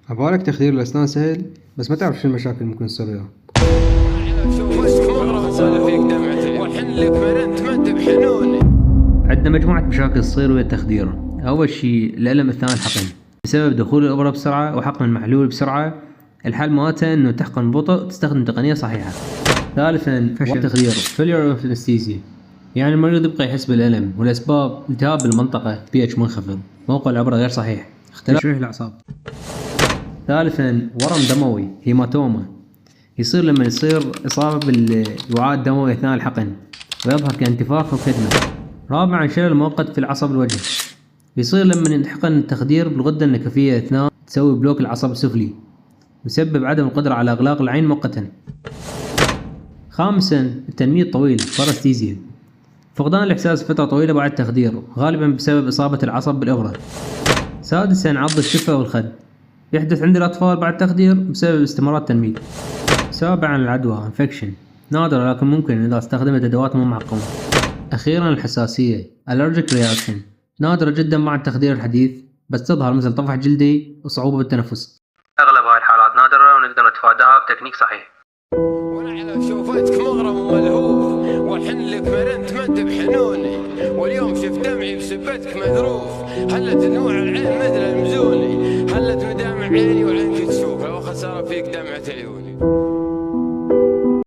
عبالك تخدير الأسنان سهل، بس ما تعرف شو المشاكل ممكن تصير وياه. عندنا مجموعة مشاكل تصير ويا التخدير. أول شي الألم أثناء الحقن بسبب دخول الإبرة بسرعة وحقن المحلول بسرعة. الحل مالته إنه تحقن ببطء، تستخدم تقنية صحيحة. ثالثا فشل التخدير failure of anesthesia، يعني المريض يبقى يحس بالألم، والأسباب التهاب بالمنطقة pH منخفض، موقع الإبرة غير صحيح، اختلاف تشويه الأعصاب. ثالثا ورم دموي هيماتوما، يصير لما يصير إصابة بالوعاء الدموي أثناء الحقن ويظهر كانتفاخ وكدمة. رابعا شلل مؤقت في العصب الوجهي، يصير لما ينحقن التخدير بالغدة النكفية أثناء تسوي بلوك العصب السفلي، يسبب عدم القدرة على إغلاق العين مؤقتا. خامسا التنميل الطويل بارستيزيا، فقدان الإحساس فترة طويلة بعد التخدير غالبا بسبب إصابة العصب بالإبرة. سادسا عض الشفة والخد، يحدث عند الأطفال بعد التخدير بسبب استمرار التنميل. سابعا العدوى infection، نادرة لكن ممكن إذا استخدمت أدوات مو معقمة. أخيرا الحساسية allergic reaction، نادرة جدا مع التخدير الحديث، بس تظهر مثل طفح جلدي وصعوبة بالتنفس. أغلب هاي الحالات نادرة ونقدر نتفاداها بتكنيك صحيح. وانا على شوفتك مغرم وملهوف، واحن لك مرنت ما انت بحنوني، واليوم شفت دمعي بسبتك مذروف. هلت دموع العين مثل المزوني، هلت مدامع عيني وعينك تشوف، لو خسارة فيك دمعة عيوني.